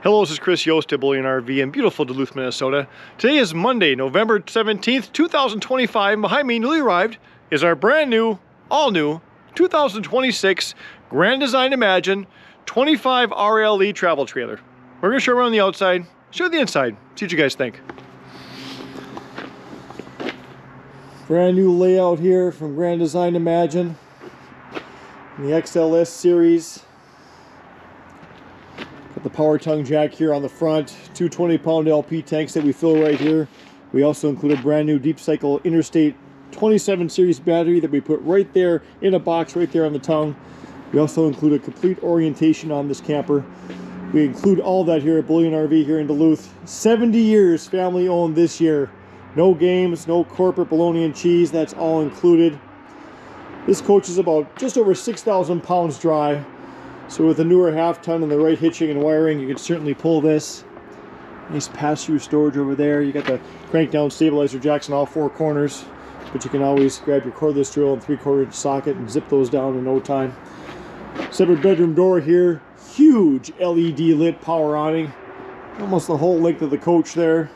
Hello, this is Chris Yost at Bullion RV in beautiful Duluth, Minnesota. Today is Monday, November 17th, 2025. Behind me, newly arrived, is our brand new, all new, 2026 Grand Design Imagine 25RLE travel trailer. We're going to show around the outside, show the inside, see what you guys think. Brand new layout here from Grand Design Imagine in the XLS series. Got the power tongue jack here on the front, two 20-pound LP tanks that we fill right here. We also include a brand new deep cycle Interstate 27 series battery that we put right there in a box right there on the tongue. We also include a complete orientation on this camper. We include all that here at Bullion RV here in Duluth. 70 years family owned this year. No games, no corporate bologna and cheese, that's all included. This coach is about just over 6,000 pounds dry. So with a newer half ton and the right hitching and wiring, you can certainly pull this. Nice pass-through storage over there. You got the crank down stabilizer jacks in all four corners, but you can always grab your cordless drill and 3/4 inch socket and zip those down in no time. Separate bedroom door here. Huge LED lit power awning. Almost the whole length of the coach there.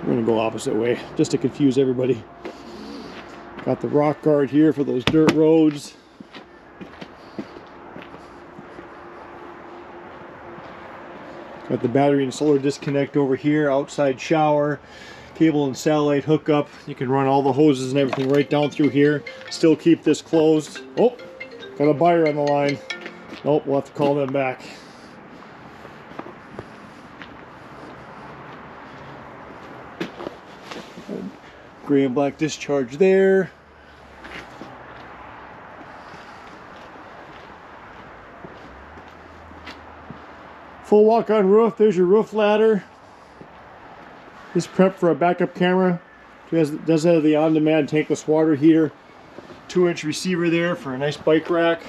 We're gonna go opposite way just to confuse everybody. Got the rock guard here for those dirt roads. Got the battery and solar disconnect over here, outside shower, cable and satellite hookup. You can run all the hoses and everything right down through here. Still keep this closed. Oh, got a buyer on the line. Nope, we'll have to call them back. Gray and black discharge there. Full walk-on roof. There's your roof ladder. This prep for a backup camera. It does have the on-demand tankless water heater. 2-inch receiver there for a nice bike rack.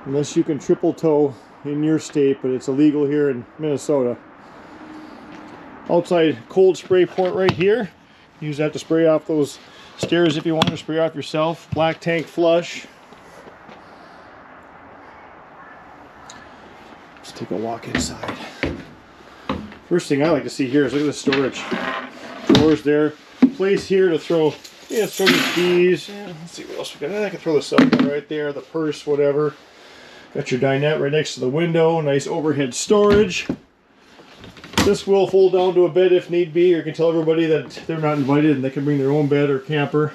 Unless you can triple tow in your state, but it's illegal here in Minnesota. Outside cold spray port right here. Use that to spray off those stairs if you want to spray off yourself. Black tank flush. Let's take a walk inside. First thing I like to see here is look at the storage. Drawers there. Place here to throw, throw your keys. Let's see what else we got. I can throw the cell phone right there, the purse, whatever. Got your dinette right next to the window. Nice overhead storage. This will fold down to a bed if need be, or you can tell everybody that they're not invited and they can bring their own bed or camper.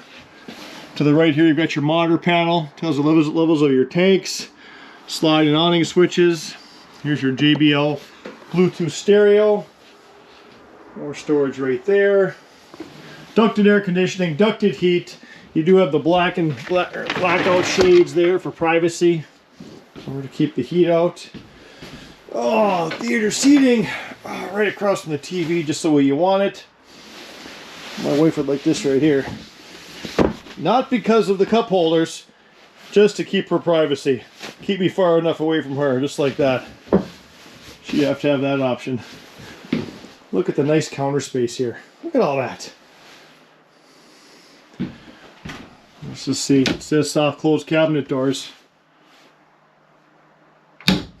To the right here, you've got your monitor panel. Tells the levels of your tanks. Slide and awning switches. Here's your JBL Bluetooth stereo. More storage right there. Ducted air conditioning, ducted heat. You do have the blackout shades there for privacy, or to keep the heat out. Oh, theater seating right across from the TV, just the way you want it. My wife would like this right here. Not because of the cup holders, just to keep her privacy. Keep me far enough away from her, just like that. She'd have to have that option. Look at the nice counter space here. Look at all that. Let's just see. It says soft close cabinet doors.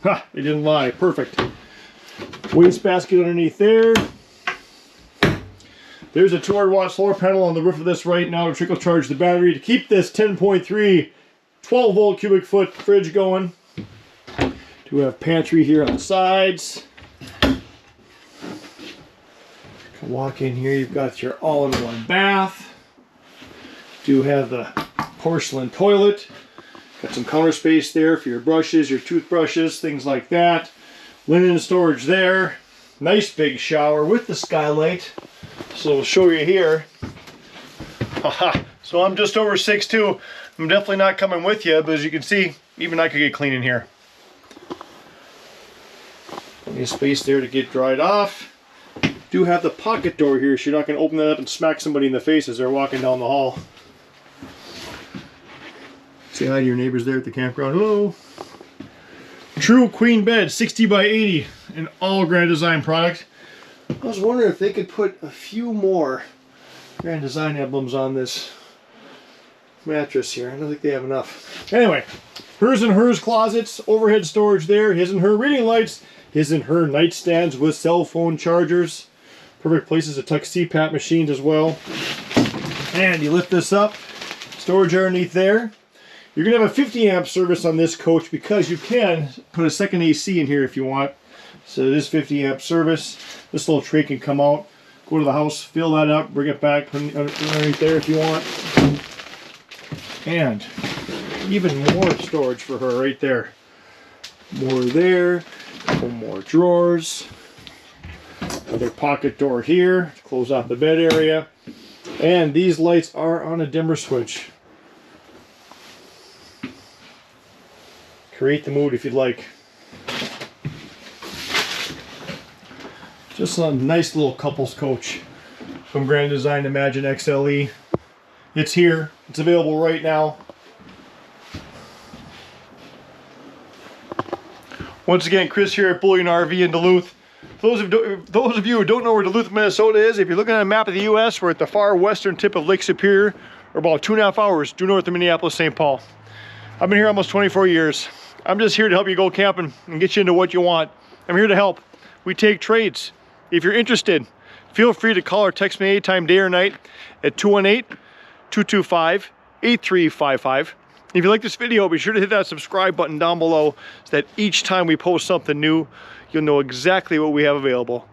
Ha! They didn't lie. Perfect. Waste basket underneath there. There's a 200-watt solar panel on the roof of this right now to trickle charge the battery to keep this 10.3 12-volt cubic foot fridge going. Do have pantry here on the sides. Can walk in here. You've got your all-in-one bath. Do have the porcelain toilet. Got some counter space there for your brushes, your toothbrushes, things like that. Linen storage there. Nice big shower with the skylight. So we'll show you here. Haha. So I'm just over 6'2". I'm definitely not coming with you, but as you can see, even I could get clean in here. Plenty of space there to get dried off. Do have the pocket door here, so you're not going to open that up and smack somebody in the face as they're walking down the hall. Say hi to your neighbors there at the campground. Hello. True queen bed, 60 by 80, an all Grand Design product. I was wondering if they could put a few more Grand Design emblems on this mattress here. I don't think they have enough. Anyway, hers and hers closets, overhead storage there, his and her reading lights, his and her nightstands with cell phone chargers. Perfect places to tuck CPAP machines as well. And you lift this up, storage underneath there. You're going to have a 50 amp service on this coach because you can put a second AC in here if you want. So it is 50 amp service. This little tray can come out, go to the house, fill that up, bring it back, put it underneath there if you want. And even more storage for her right there. More there, a couple more drawers. Another pocket door here to close off the bed area. And these lights are on a dimmer switch. Create the mood if you'd like. Just a nice little couples coach from Grand Design Imagine XLE. It's here. It's available right now. Once again, Chris here at Bullion RV in Duluth. For those of you who don't know where Duluth, Minnesota is, if you're looking at a map of the U.S., we're at the far western tip of Lake Superior, or about 2.5 hours due north of Minneapolis, St. Paul. I've been here almost 24 years. I'm just here to help you go camping and get you into what you want. I'm here to help. We take trades. If you're interested, feel free to call or text me anytime, day or night, at 218-225-8355. If you like this video, be sure to hit that subscribe button down below so that each time we post something new, you'll know exactly what we have available.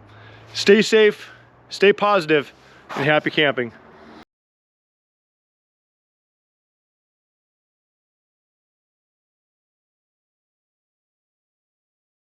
Stay safe, stay positive, and happy camping.